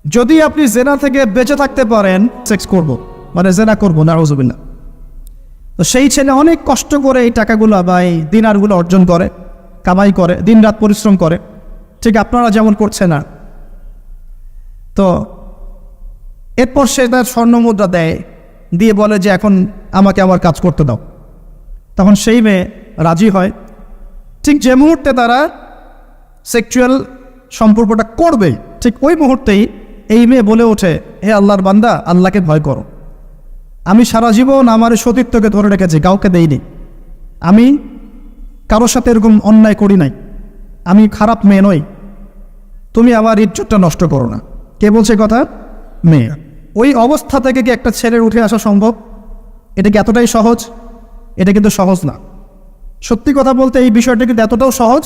যদি আপনি জেনা থেকে বেঁচে থাকতে পারেন, সেক্স করব, মানে জেনা করবো, নাউজুবিল্লাহ। তো সেই ছেলে অনেক কষ্ট করে এই টাকাগুলো বা এই দিনারগুলো অর্জন করে, কামাই করে, দিনরাত পরিশ্রম করে, ঠিক আপনারা যেমন করছেন না। তো এরপর সে তার স্বর্ণ মুদ্রা দেয়, দিয়ে বলে যে এখন আমাকে আমার কাজ করতে দাও। তখন সেই মেয়ে রাজি হয়। ঠিক যে মুহূর্তে তারা সেক্সুয়াল সম্পর্কটা করবে, ঠিক ওই মুহূর্তেই এই মেয়ে বলে ওঠে, হে আল্লাহর বান্দা, আল্লাহকে ভয় করো। আমি সারা জীবন আমার সতীত্বকে ধরে রেখেছি, কাউকে দেইনি, আমি কারোর সাথে এরকম অন্যায় করি নাই, আমি খারাপ মেয়ে নই, তুমি আমার ইজ্জতটা নষ্ট করো না। কে বলছে কথা? মেয়ে। ওই অবস্থা থেকে কি একটা ছেলের উঠে আসা সম্ভব? এটা কি এতটাই সহজ? এটা কিন্তু সহজ না। সত্যি কথা বলতে এই বিষয়টা কিন্তু এতটাও সহজ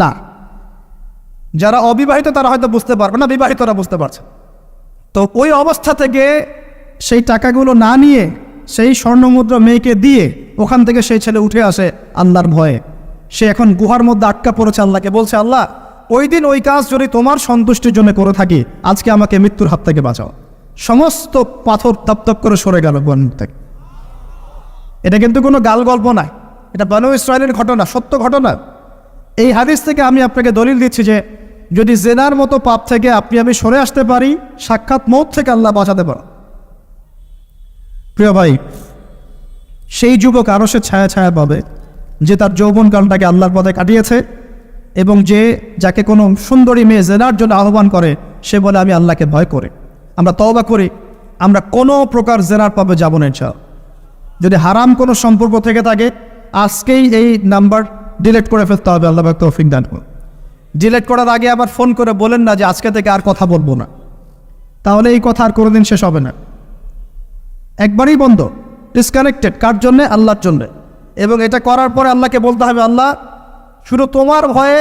না। যারা অবিবাহিত তারা হয়তো বুঝতে পারবে না, বিবাহিতরা বুঝতে পারছে। তো ওই অবস্থা থেকে সেই টাকাগুলো না নিয়ে সেই স্বর্ণমুদ্রা মেয়েকে দিয়ে ওখান থেকে সেই ছেলে উঠে আসে আল্লাহর ভয়ে। সে এখন গুহার মধ্যে আটকা পড়েছে, আল্লাহকে বলছে, আল্লাহ ওই দিন ওই কাজ যদি তোমার সন্তুষ্টির জন্য করে থাকি, আজকে আমাকে মৃত্যুর হাত থেকে বাঁচাও। সমস্ত পাথর তপ করে সরে গেল গুহার থেকে। এটা কিন্তু কোনো গাল গল্প নয়, এটা বনু ইসরায়েলের ঘটনা, সত্য ঘটনা। এই হাদিস থেকে আমি আপনাকে দলিল দিচ্ছি যে যদি জেনার মতো পাপ থেকে আমি সরে আসতে পারি, সাক্ষাৎ মৌত থেকে আল্লাহ বাঁচাতে পারে। প্রিয় ভাই, সেই যুবক আরো সে ছায়া ছায়া পাবে যে তার যৌবনকালটাকে আল্লাহর পথে কাটিয়েছে, এবং যাকে কোনো সুন্দরী মেয়ে জেনার জন্য আহ্বান করে, সে বলে আমি আল্লাহকে ভয় করে। আমরা তওবা করি, আমরা কোনো প্রকার জেনার পাবে যাব না ইনশাআল্লাহ। যদি হারাম কোনো সম্পর্ক থেকে থাকে, আজকেই এই নাম্বার ডিলিট করে ফেলতে হবে। আল্লাহ পাক তৌফিক দান করুন। ডিলিট করার আগে আবার ফোন করে বলেন না যে আজকে থেকে আর কথা বলবো না, তাহলে এই কথা আর কোনোদিন শেষ হবে না। একবারই বন্ধ, ডিসকানেক্টেড। কার জন্যে? আল্লাহর জন্যে। এবং এটা করার পরে আল্লাহকে বলতে হবে, আল্লাহ শুধু তোমার ভয়ে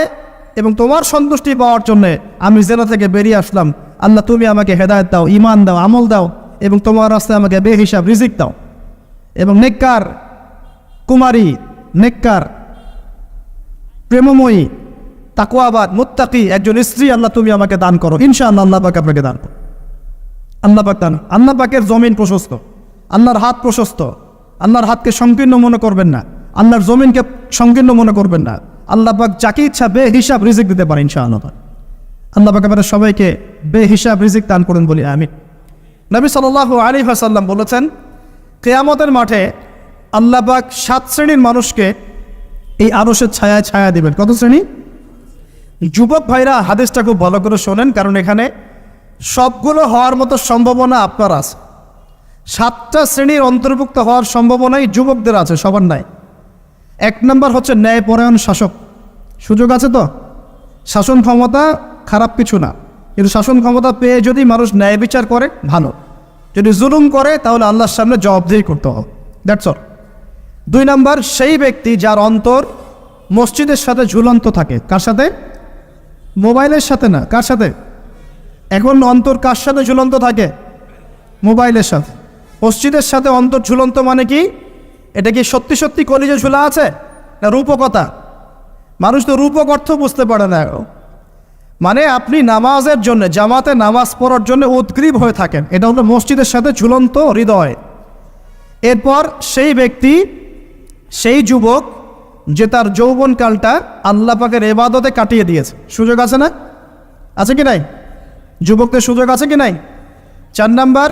এবং তোমার সন্তুষ্টি পাওয়ার জন্যে আমি জেনা থেকে বেরিয়ে আসলাম। আল্লাহ তুমি আমাকে হেদায়েত দাও, ঈমান দাও, আমল দাও, এবং তোমার রাস্তায় আমাকে বেহিসাব রিজিক দাও। এবং নেককার কুমারী, নেককার প্রেমময়ী, তাকওয়াবাদ, মুত্তাকি একজন স্ত্রী আল্লাহ তুমি আমাকে দান করো। ইনশাআল্লাহ আল্লাহ পাক আপনাকে দান করো। আল্লাহ পাক দান। আল্লাহ পাকের জমিন প্রশস্ত, আল্লাহর হাত প্রশস্ত। আল্লাহর হাতকে সংকীর্ণ মনে করবেন না, আল্লাহর জমিনকে সংকীর্ণ মনে করবেন না। আল্লাহ পাক যাকে ইচ্ছা বেহিসাব রিজিক দিতে পারে ইনশাআল্লাহ। আল্লাহ পাক আমাদের সবাইকে বেহিসাব রিজিক দান করুন বলি আমিন। নবী সাল্লাল্লাহু আলাইহি ওয়াসাল্লাম বলেছেন, কিয়ামতের মাঠে আল্লাহ পাক 7 শ্রেণীর মানুষকে এই আরশের ছায়ায় ছায়া দিবেন। কত শ্রেণী? যুবক ভাইরা হাদিসটা খুব ভালো করে শোনেন, কারণ এখানে সবগুলো হওয়ার মতো সম্ভাবনা আপনার আছে। 7টা শ্রেণীর অন্তর্ভুক্ত হওয়ার সম্ভাবনাই যুবকদের আছে, সবার নাই। 1 নম্বর হচ্ছে ন্যায়পরায়ণ শাসক। সুযোগ আছে তো? শাসন ক্ষমতা খারাপ কিছু না, কিন্তু শাসন ক্ষমতা পেয়ে যদি মানুষ ন্যায় বিচার করে ভালো, যদি জুলুম করে তাহলে আল্লাহর সামনে জবাবদিহি করতে হবে। That's all. 2 নম্বর সেই ব্যক্তি যার অন্তর মসজিদের সাথে ঝুলন্ত থাকে। কার সাথে? মোবাইলের সাথে না। কার সাথে? এখন অন্তর কার সাথে ঝুলন্ত থাকে? মোবাইলের সাথে। মসজিদের সাথে অন্তর ঝুলন্ত মানে কি? এটা কি সত্যি সত্যি কলিজে ঝুলা আছে না রূপকথা? মানুষ তো রূপক অর্থ বুঝতে পারে না। মানে আপনি নামাজের জন্য, জামাতে নামাজ পড়ার জন্য উদ্গ্রীব হয়ে থাকেন, এটা হলো মসজিদের সাথে ঝুলন্ত হৃদয়। এরপর সেই ব্যক্তি, সেই যুবক যে তার যৌবনকালটা আল্লাহ পাকের ইবাদতে কাটিয়ে দিয়েছে। সুযোগ আছে না? আছে কি নাই? যুবকদের সুযোগ আছে কি নাই? 4 নাম্বার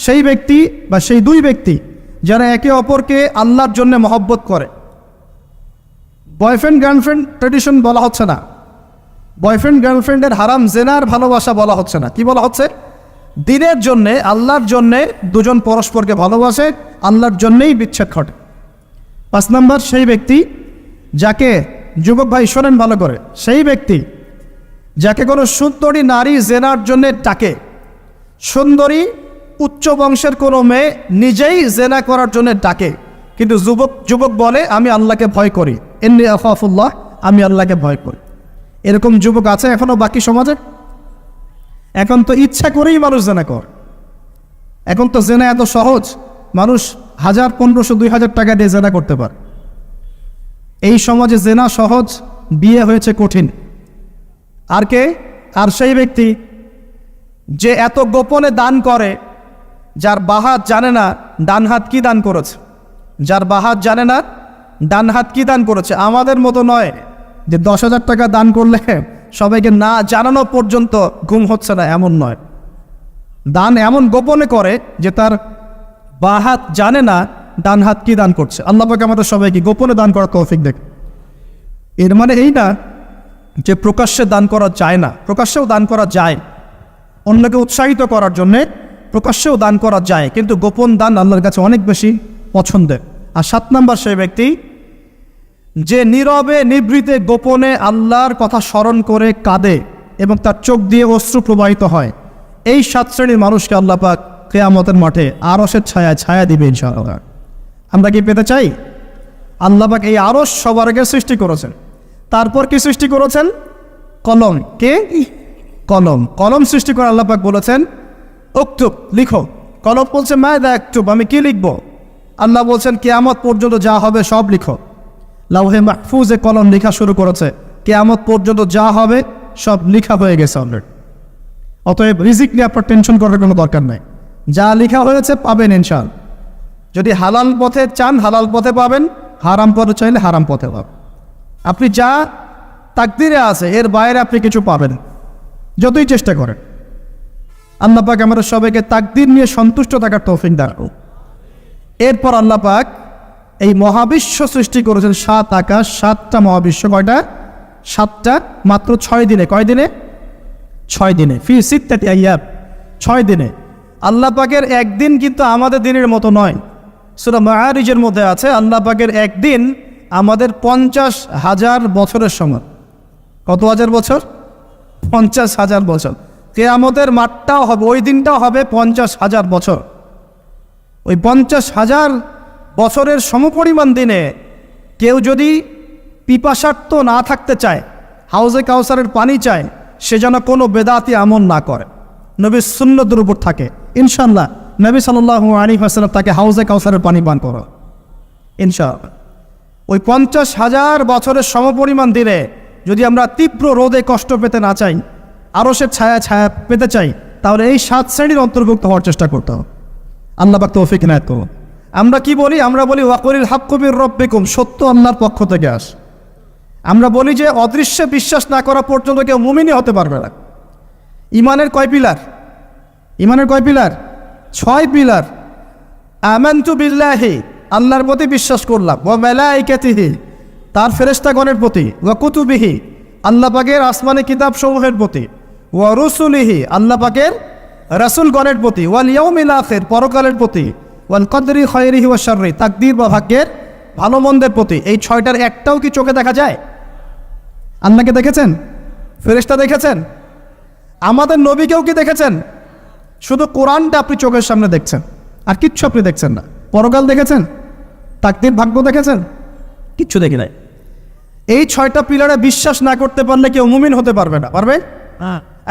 সেই ব্যক্তি বা সেই 2 ব্যক্তি যারা একে অপরকে আল্লাহর জন্য মহব্বত করে। বয়ফ্রেন্ড গার্লফ্রেন্ড ট্রেডিশন বলা হচ্ছে না, বয়ফ্রেন্ড গার্লফ্রেন্ডের হারাম জেনার ভালোবাসা বলা হচ্ছে না। কি বলা হচ্ছে? দিনের জন্যে, আল্লাহর জন্যে দুজন পরস্পরকে ভালোবাসে, আল্লাহর জন্যেই বিচ্ছেদ ঘটে। 5 নাম্বার সেই ব্যক্তি যাকে, যুবক ভাই শোনেন ভালো করে, সেই ব্যক্তি যাকে কোনো সুন্দরী নারী জেনার জন্য ডাকে। সুন্দরী উচ্চ বংশের কোনো মেয়ে নিজেই জেনা করার জন্য ডাকে, কিন্তু যুবক বলে আমি আল্লাহকে ভয় করি, ইন্নী আখাফুল্লাহ, আমি আল্লাহকে ভয় করি। এরকম যুবক আছে এখনো বাকি সমাজে? এখন তো ইচ্ছা করেই মানুষ জেনা করে। এখন তো জেনা এত সহজ, মানুষ 1000, 1500, 2000 টাকা দিয়ে জেনা করতে পারে। এই সমাজে জেনা সহজ, বিয়ে হয়েছে কঠিন। আর কে? আর সেই ব্যক্তি যে এত গোপনে দান করে, যার বাঁ হাত জানে না ডান হাত কি দান করেছে, যার বাঁ হাত জানে না ডান হাত কি দান করেছে। আমাদের মতো নয় যে 10,000 টাকা দান করলে সবাইকে না জানানো পর্যন্ত ঘুম হচ্ছে না, এমন নয়। দান এমন গোপনে করে যে তার বাঁ হাত জানে না ডান হাত কি দান করছে। আল্লাহ পাক আমাদের সবাইকে গোপনে দান করার তৌফিক দেখ। এর মানে এই না যে প্রকাশ্যে দান করা যায় না, প্রকাশ্যেও দান করা যায়, অন্যকে উৎসাহিত করার জন্যে প্রকাশ্যেও দান করা যায়, কিন্তু গোপন দান আল্লাহর কাছে অনেক বেশি পছন্দের। আর 7 নম্বর সেই ব্যক্তি যে নীরবে নিভৃতে গোপনে আল্লাহর কথা স্মরণ করে কাঁদে এবং তার চোখ দিয়ে অশ্রু প্রবাহিত হয়। এই 7 শ্রেণীর মানুষকে আল্লাহ পাক কিয়ামতের মাঠে আরশের ছায়া দিবে ইনশাআল্লাহ। আমরা কি পেতে চাই? আল্লাহ পাক এই আরশ সবার আগে সৃষ্টি করেছেন, তারপর কি সৃষ্টি করেছেন? কলম। কে? কলম। কলম সৃষ্টি করে আল্লাহ পাক বলেছেন উক্তুব, লিখো। কলম বলছে মাযা আক্তুব, আমি কি লিখব? আল্লাহ বলছেন কিয়ামত পর্যন্ত যা হবে সব লিখো। লাউহে মাহফুজে কলম লেখা শুরু করেছে, কিয়ামত পর্যন্ত যা হবে সব লেখা হয়ে গেছে অলরেডি। অতএব রিজিক নিয়ে আপনার টেনশন করার কোনো দরকার নাই, যা লেখা হয়েছে পাবেন ইনশাআল্লাহ। যদি হালাল পথে চান হালাল পথে পাবেন, হারাম পথে চাইলে হারাম পথে পাবেন। আপনি যা তাকদিরে আছে এর বাইরে আপনি কিছু পাবেন যতই চেষ্টা করেন। আল্লাহ পাক আমাদের সবাইকে তাকদির নিয়ে সন্তুষ্ট থাকার তৌফিক দান করুন। এরপর আল্লাহ পাক এই মহাবিশ্ব সৃষ্টি করেছেন 7 আকাশ 7টা মহাবিশ্ব। কয়টা? 7টা, মাত্র 6 দিনে। কয় দিনে? 6 দিনে। ফি সিত্তাতি আইয়াম, 6 দিনে। আল্লাহ পাকের একদিন কিন্তু আমাদের দিনের মতো নয়। সূরা মাআরিজের মধ্যে আছে আল্লাহ পাকের একদিন আমাদের 50,000 বছরের সমান। কত হাজার বছর? 50,000 বছর। কিয়ামতের মাঠটাও হবে, ওই দিনটাও হবে 50,000 বছর। ওই 50,000 বছরের সমপরিমাণ দিনে কেউ যদি পিপাসার্ত না থাকতে চায়, হাউজে কাউসারের পানি চায়, সে যেন কোনো বেদাতি আমল না করে, নবীর সুন্নতের উপর থাকে। ইনশাআল্লাহ নবী সাল্লাল্লাহু আলাইহি ওয়াসাল্লাম তাকে হাউজে কাউসারের পানি পান করো ইনশাআল্লাহ। ওই 50,000 বছরের সমপরিমাণ দিনে যদি আমরা তীব্র রোদে কষ্ট পেতে না চাই, আরশের ছায়া পেতে চাই, তাহলে এই 7 শ্রেণীর অন্তর্ভুক্ত হওয়ার চেষ্টা করতে হবে। আল্লাহ পাক তৌফিক ইনায়াত করুন। আমরা কি বলি? আমরা বলি ওয়াকুলিল হাক্কু মির রাব্বিকুম, সত্য আল্লাহর পক্ষ থেকে আস। আমরা বলি যে অদৃশ্যে বিশ্বাস না করা পর্যন্ত কেউ মুমিনই হতে পারবে না। ইমানের কয় পিলার? ইমানের কয় পিলার? 6 পিলার। আমানতু বিল্লাহি, আল্লাহর প্রতি বিশ্বাস করলাম, ওয়া মালাইকাতিহি, তার ফেরেশতাগণের প্রতি, ওয়া কুতুবিহি, আল্লাহ পাকের আসমানি কিতাব সমূহের প্রতি, ওয়া রুসুলিহি, আল্লাহ পাকের রাসূলগণের প্রতি, ওয়াল ইয়াউমিল আখির, পরকালের প্রতি, ওয়াল কদরি খায়রিহি ওয়া শাররি, তাকদীর বা ভাগ্যের ভালো মন্দের প্রতি। এই 6টার একটাও কি চোখে দেখা যায়? আল্লাহকে দেখেছেন? ফেরেশতা দেখেছেন? আমাদের নবীকেও কি দেখেছেন? শুধু কোরআনটা আপনি চোখের সামনে দেখছেন, আর কিচ্ছু আপনি দেখছেন না। পরকাল দেখেছেন? তাকদীর ভাগ্য দেখেছেন? কিচ্ছু দেখি নাই। এই 6টা পিলারে বিশ্বাস না করতে পারলে কেউ মুমিন হতে পারবে না। পারবে?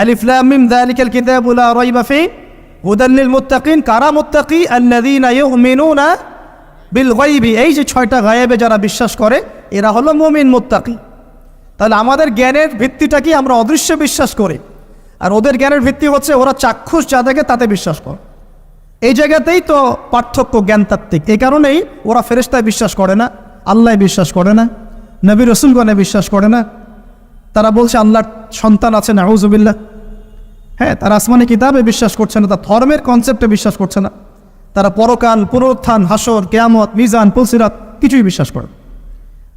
আলিফ লাম মিম যালিকাল কিতাবু লা রাইবা ফি হুদাল লিল মুত্তাকিন। কারা মুত্তাকি? আল্লাযীনা ইউমিনুনা বিল গায়বি। এই যে 6টা গায়েবে যারা বিশ্বাস করে এরা হলো মুমিন মুত্তাকি। তাহলে আমাদের জ্ঞানের ভিত্তিটা কি? আমরা অদৃশ্যে বিশ্বাস করি, আর ওদের জ্ঞানের ভিত্তি হচ্ছে ওরা চাক্ষুষ যা দেখে তাতে বিশ্বাস করে। এই জায়গাতেই তো পার্থক্য জ্ঞানতাত্ত্বিক। এই কারণেই ওরা ফেরেশতায় বিশ্বাস করে না, আল্লাহ বিশ্বাস করে না, নবী রাসূলগণে বিশ্বাস করে না। তারা বলছে আল্লাহর সন্তান আছে, নাউযুবিল্লাহ। হ্যাঁ, তারা আসমানি কিতাবে বিশ্বাস করছে না, তার ধর্মের কনসেপ্টে বিশ্বাস করছে না। তারা পরকাল, পুনরুত্থান, হাসর, কিয়ামত, মিজান, পুলসিরাত কিছুই বিশ্বাস করে।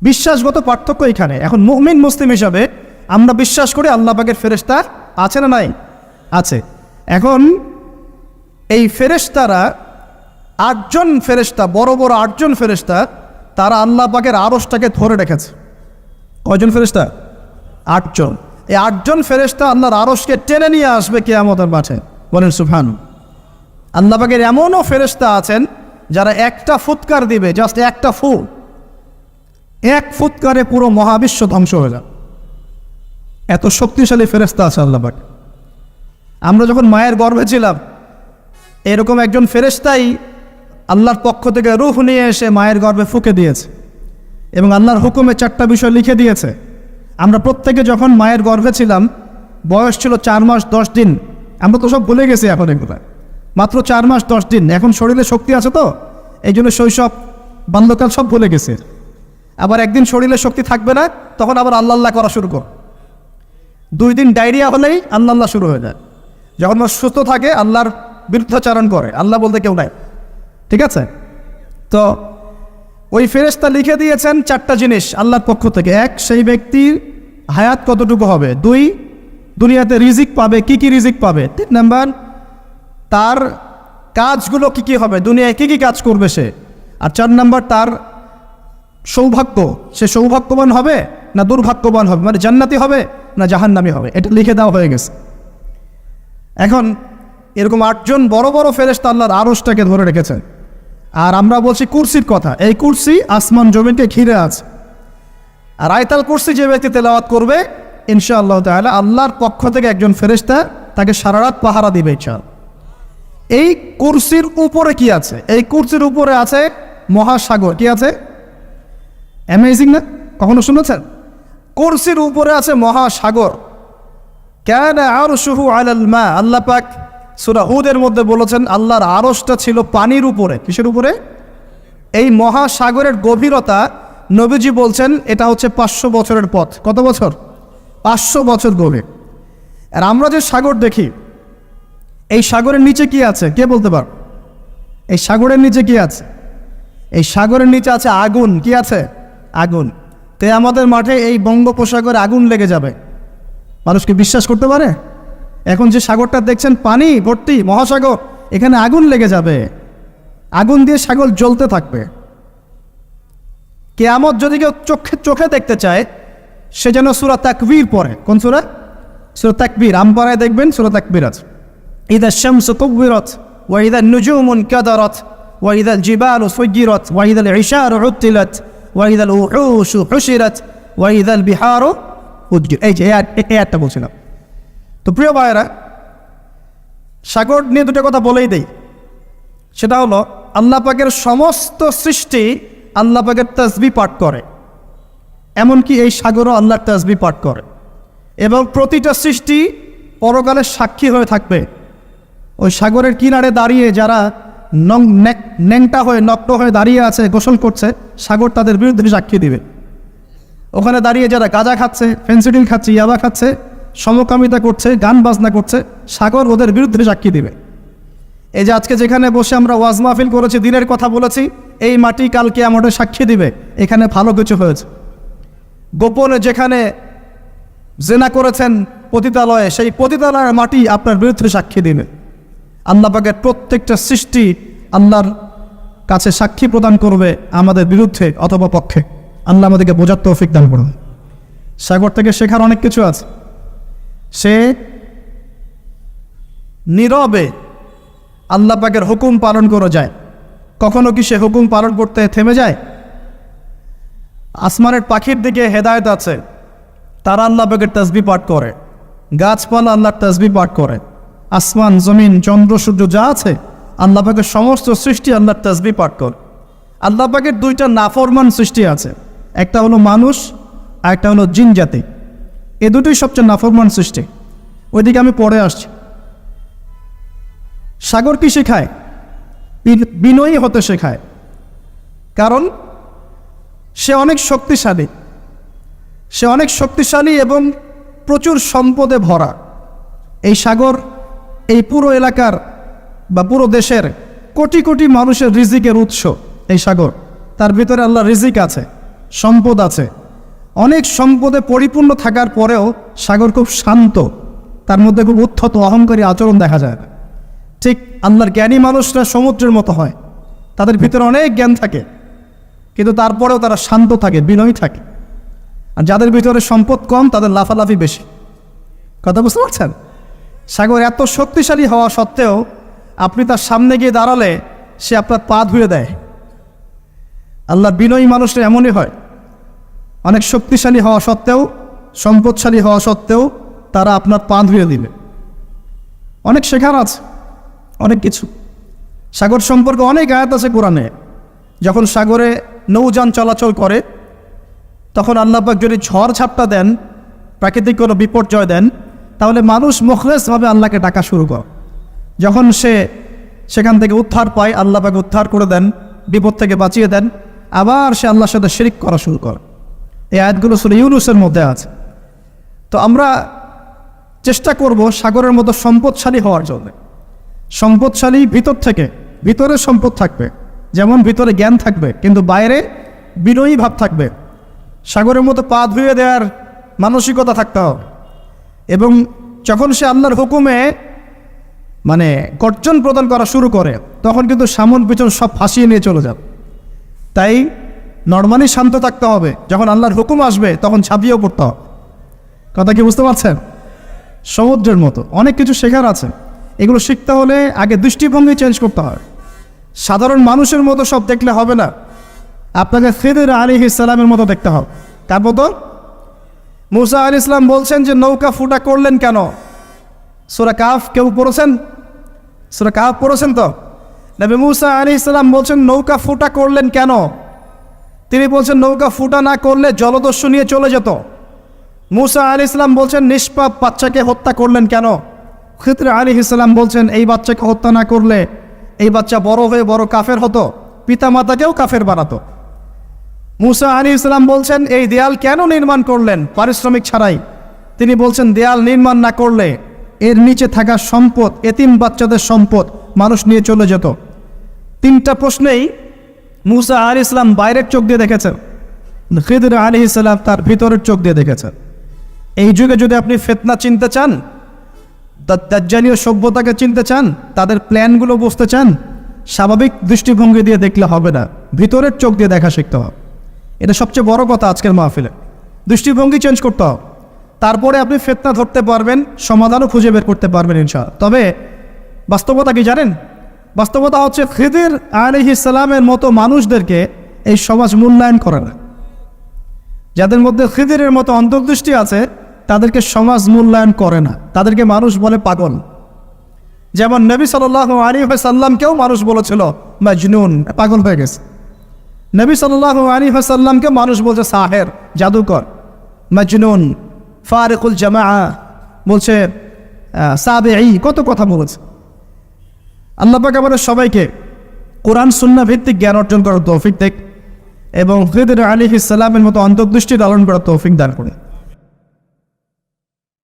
বিশ্বাসগত পার্থক্য এখানে। এখন মুমিন মুসলিম হিসাবে আমরা বিশ্বাস করি আল্লাহ পাকের ফেরেশতা আছে না নাই? আছে। এখন এই ফেরেশতারা 8 জন ফেরেশতা, বড় বড় 8 জন ফেরেশতা, তারা আল্লাহ পাকের আরশটাকে ধরে রেখেছে। কয়জন ফেরেশতা? 8 জন। এই 8 জন ফেরেশতা আল্লাহর আরশকে টেনে নিয়ে আসবে কিয়ামতের মাঠে। বলেন সুবহান। আল্লাহ পাকের এমনও ফেরেশতা আছেন যারা একটা ফুৎকার দিবে, জাস্ট একটা ফু, এক ফুৎকারে পুরো মহাবিশ্ব ধ্বংস হয়ে যাবে। এত শক্তিশালী ফেরেশতা আছে আল্লাহ পাক। আমরা যখন মায়ের গর্ভে ছিলাম, এরকম একজন ফেরেশতাই আল্লাহর পক্ষ থেকে রূহ নিয়ে এসে মায়ের গর্ভে ফুঁকে দিয়েছে এবং আল্লাহর হুকুমে 4টা বিষয় লিখে দিয়েছে। আমরা প্রত্যেকে যখন মায়ের গর্ভে ছিলাম, বয়স ছিল 4 মাস 10 দিন, আমরা তো সব ভুলে গেছি এখন এগুলো। মাত্র 4 মাস 10 দিন, এখন শরীরে শক্তি আছে তো, এই জন্য শৈশব বাল্যকাল সব ভুলে গেছে। আবার একদিন শরীরে শক্তি থাকবে না, তখন আবার আল্লাহ আল্লাহ করা শুরু কর। 2 দিন ডায়রিয়া হলেই আল্লাহ আল্লাহ শুরু হয়ে যায়। যখন মানুষ সুস্থ থাকে আল্লাহর বিরুদ্ধাচারণ করে, আল্লাহ বলতে কেউ নাই। ঠিক আছে? তো ওই ফেরেশতা লিখে দিয়েছেন 4টা জিনিস আল্লাহর পক্ষ থেকে। 1, সেই ব্যক্তির হায়াত কতটুকু হবে। 2, দুনিয়াতে রিজিক পাবে, কি কি রিজিক পাবে। 3 নাম্বার, তার কাজগুলো কি কি হবে, দুনিয়ায় কি কি কাজ করবে সে। আর 4 নাম্বার, তার সৌভাগ্য, সে সৌভাগ্যবান হবে না দুর্ভাগ্যবান হবে, মানে জান্নাতি হবে না জাহান্নামী হবে। এটা লিখে দেওয়া হয়ে গেছে। এখন এরকম 8 জন বড় বড় ফেরেশতা আল্লাহর আরশটাকে ধরে রেখেছে। আর আমরা বলছি কুরসির কথা। এই কুরসি আসমান জমিনকে ঘিরে আছে। আর আয়াতুল কুরসি যে ব্যক্তি তেলাওয়াত করবে ইনশাআল্লাহ তাআলা আল্লাহর পক্ষ থেকে একজন ফেরেশতা তাকে সারা রাত পাহারা দিবে ইনশাআল্লাহ। এই কুরসির উপরে কি আছে? এই কুরসির উপরে আছে মহাসাগর। কি আছে? অ্যামেজিং না? কখনো শুনেছেন? কুরসির উপরে আছে মহাসাগর। কানা আরশুহু আলাল মা। আল্লাহ পাক সূরা হুদের মধ্যে বলেছেন আল্লাহর আরশটা ছিল পানির উপরে। কিসের উপরে? এই মহাসাগরের গভীরতা নবীজি বলছেন এটা হচ্ছে 500 বছরের পথ। কত বছর? 500 বছর গভীর। আর আমরা যে সাগর দেখি, এই সাগরের নিচে কি আছে কে বলতে পার? এই সাগরের নিচে কি আছে? এই সাগরের নিচে আছে আগুন। কি আছে? আগুন। কিয়ামতের মাঠে এই বঙ্গোপসাগরে আগুন লেগে যাবে। মানুষ কি বিশ্বাস করতে পারে? এখন যে সাগরটা দেখছেন পানি ভর্তি মহাসাগর, এখানে আগুন লেগে যাবে। আগুন দিয়ে সাগর জ্বলতে থাকবে। কিয়ামত যদি কেউ চোখে দেখতে চায় সে যেন সূরা তাকবীর পড়ে। কোন সূরা? সূরা তাকবীর। আমপাড়ায় দেখবেন সূরা তাকবীর আছে। ইযা শামসু কুবিরাত ওয়া ইযা নুজুমু কাদারাত ওয়া ইযা জিবালু সুজিরাত ওয়া ইযা ইশারু উতিলাত ওয়া ইযা উহুশু হুশিরাত ওয়া ইযা বিহারু উজ্জির। এই যে এই আয়াতটা বলছিলাম। তো প্রিয় ভাইয়েরা, সাগর নিয়ে 2টা কথা বলেই দেই। সেটা হলো আল্লাহ পাকের সমস্ত সৃষ্টি আল্লাহ পাকের তাসবিহ পাঠ করে, এমনকি এই সাগরও আল্লাহর তাসবিহ পাঠ করে। এবং প্রতিটা সৃষ্টি পরকালে সাক্ষী হয়ে থাকবে। ওই সাগরের কিনারে দাঁড়িয়ে যারা ন্যাংটা হয়ে নগ্ন হয়ে দাঁড়িয়ে আছে, গোসল করছে, সাগর তাদের বিরুদ্ধে সাক্ষী দিবে। ওখানে দাঁড়িয়ে যারা গাঁজা খাচ্ছে, ফেন্সিডিল খাচ্ছে, ইয়াবা খাচ্ছে, সমকামিতা করছে, গান বাজনা করছে, সাগর ওদের বিরুদ্ধে সাক্ষী দিবে। এই যে আজকে যেখানে বসে আমরা ওয়াজ মাহফিল করেছি, দিনের কথা বলেছি, এই মাটি কালকে আমাদের সাক্ষী দিবে এখানে ভালো কিছু হয়েছে। গোপনে যেখানে জেনা করেছেন পতিতালয়ে, সেই পতিতালয়ের মাটি আপনার বিরুদ্ধে সাক্ষী দিবে। আল্লাহ পাকের প্রত্যেকটা সৃষ্টি আল্লাহর কাছে সাক্ষী প্রদান করবে আমাদের বিরুদ্ধে অথবা পক্ষে। আল্লাহ আমাদেরকে বোঝার তৌফিক দান করুন। সাগর থেকে শেখার অনেক কিছু আছে। সে নীরবে আল্লাহ পাকের হুকুম পালন করে যায়। কখনো কি সে হুকুম পালন করতে থেমে যায়? আসমানের পাখির দিকে হেদায়েত আছে, তারা আল্লাহ পাকের তাসবিহ পাঠ করে। গাছপালা আল্লাহর তাসবিহ পাঠ করে। আসমান জমিন চন্দ্র সূর্য যা আছে আল্লাহ পাকের সমস্ত সৃষ্টি আল্লাহর তাসবিহ পাঠ করে। আল্লাহ পাকের 2টা নাফরমান সৃষ্টি আছে, একটা হলো মানুষ আর একটা হলো জিন জাতি। এ দুটোই সবচেয়ে নাফরমান সৃষ্টি। ওইদিকে আমি পরে আসছি। সাগর কি শেখায়? বিনয়ী হতে শেখায়। কারণ সে অনেক শক্তিশালী, সে অনেক শক্তিশালী এবং প্রচুর সম্পদে ভরা। এই সাগর এই পুরো এলাকার বা পুরো দেশের কোটি কোটি মানুষের রিজিকের উৎস। এই সাগর, তার ভিতরে আল্লাহ রিজিক আছে, সম্পদ আছে। অনেক সম্পদে পরিপূর্ণ থাকার পরেও সাগর খুব শান্ত, তার মধ্যে খুব উদ্ধত অহংকারী আচরণ দেখা যায় না। ঠিক আল্লাহর জ্ঞানী মানুষরা সমুদ্রের মতো হয়, তাদের ভিতরে অনেক জ্ঞান থাকে কিন্তু তারপরেও তারা শান্ত থাকে, বিনয়ী থাকে। আর যাদের ভিতরে সম্পদ কম তাদের লাফালাফি বেশি। কথা বুঝতে পারছেন? সাগর এত শক্তিশালী হওয়া সত্ত্বেও আপনি তার সামনে গিয়ে দাঁড়ালে সে আপনার পা ধুয়ে দেয়। আল্লাহর বিনয়ী মানুষরা এমনই হয়, অনেক শক্তিশালী হওয়া সত্ত্বেও, সম্পদশালী হওয়া সত্ত্বেও তারা আপনার পা ধুয়ে দিবে। অনেক শেখার আছে, অনেক কিছু। সাগর সম্পর্কে অনেক আয়াত আছে কোরআনে। যখন সাগরে নৌযান চলাচল করে তখন আল্লাহ পাক যদি ঝড় ঝাপটা দেন, প্রাকৃতিক কোনো বিপর্যয় দেন, তাহলে মানুষ মুখলেসভাবে আল্লাহকে ডাকা শুরু করে। যখন সে সেখান থেকে উদ্ধার পায়, আল্লাহ পাক উদ্ধার করে দেন, বিপদ থেকে বাঁচিয়ে দেন, আবার সে আল্লাহর সাথে শিরক করা শুরু করে। এই আয়াতগুলো সূরা ইউনূসের মধ্যে আছে। তো আমরা চেষ্টা করব সাগরের মতো সম্পদশালী হওয়ার জন্য। সম্পদশালী ভিতর থেকে, ভিতরে সম্পদ থাকবে, যেমন ভিতরে জ্ঞান থাকবে কিন্তু বাইরে বিনয়ী ভাব থাকবে। সাগরের মতো পা ধুয়ে দেওয়ার মানসিকতা থাকতে হবে। এবং যখন সে আল্লাহর হুকুমে মানে গর্জন প্রদান করা শুরু করে, তখন কিন্তু সামন পিছন সব ফাঁসিয়ে নিয়ে চলে যাবে। তাই নরমালি শান্ত থাকতে হবে, যখন আল্লাহর হুকুম আসবে তখন ঝাঁপিয়েও পড়তে হবে। কথা কি বুঝতে পারছেন? সমুদ্রের মতো অনেক কিছু শেখার আছে। এগুলো শিখতে হলে আগে দৃষ্টিভঙ্গি চেঞ্জ করতে হয়। সাধারণ মানুষের মতো সব দেখলে হবে না, আপনাকে খিদির আলাইহিস সালামের মতো দেখতে হবে। তার মতো মুসা আলাইহিস সালাম বলছেন যে নৌকা ফুটা করলেন কেন? সূরা কাহফ কেউ পড়েছেন? সূরা কাহফ পড়েছেন তো? নবী মুসা আলাইহিস সালাম বলছেন নৌকা ফুটা করলেন কেন? তিনি বলছেন নৌকা ফুটা না করলে জলদস্যু নিয়ে চলে যেত। মুসা আলাইহিস সালাম বলছেন নিষ্পাপ বাচ্চাকে হত্যা করলেন কেন? খিদির আলাইহিস সালাম বলছেন এই বাচ্চাকে হত্যা না করলে এই বাচ্চা বড় হয়ে বড় কাফের হতো, পিতা মাতাকেও কাফের বানাতো। মুসা আলাইহিস সালাম বলছেন এই দেয়াল কেন নির্মাণ করলেন পারিশ্রমিক ছাড়াই? তিনি বলছেন দেয়াল নির্মাণ না করলে এর নিচে থাকা সম্পদ, এতিম বাচ্চাদের সম্পদ মানুষ নিয়ে চলে যেত। তিনটা প্রশ্নেই মুসা আলাইহিস সালাম বাইরের চোখ দিয়ে দেখেছেন, খিদির আলাইহিস সালাম তার ভিতরের চোখ দিয়ে দেখেছেন। এই যুগে যদি আপনি ফিতনা চিনতে চান, দাজ্জালীয় সভ্যতাকে চিনতে চান, তাদের প্ল্যানগুলো বুঝতে চান, স্বাভাবিক দৃষ্টিভঙ্গি দিয়ে দেখলে হবে না, ভিতরের চোখ দিয়ে দেখা শিখতে হবে। এটা সবচেয়ে বড় কথা আজকের মাহফিলে। দৃষ্টিভঙ্গি চেঞ্জ করতে হবে, তারপরে আপনি ফিতনা ধরতে পারবেন, সমাধানও খুঁজে বের করতে পারবেন ইনশাআল্লাহ। তবে বাস্তবতা কি জানেন? বাস্তবতা হচ্ছে খিদির আলাইহিস সালামের মতো মানুষদেরকে এই সমাজ মূল্যায়ন করে না। যাদের মধ্যে খিদিরের মতো অন্তর্দৃষ্টি আছে তাদেরকে সমাজ মূল্যায়ন করে না, তাদেরকে মানুষ বলে পাগল। যেমন নবী সাল্লাল্লাহু আলাইহি ওয়াসাল্লামকেও মানুষ বলেছিল মাজনুন, পাগল হয়ে গেছে। নবী সাল্লাল্লাহু আলাইহি ওয়াসাল্লামকে মানুষ বলছে সাহের, জাদুকর, মাজনুন, ফারিকুল জামাআ বলছে, সাবিঈ, কত কথা বলেছে। আল্লাহ পাক আমাদের সবাইকে কোরআন সুন্নাহ ভিত্তিক জ্ঞান অর্জন করার তৌফিক দেখ এবং খিদির আলাইহিস সালামের মতো অন্তর্দৃষ্টি লালন করার তৌফিক দান করে।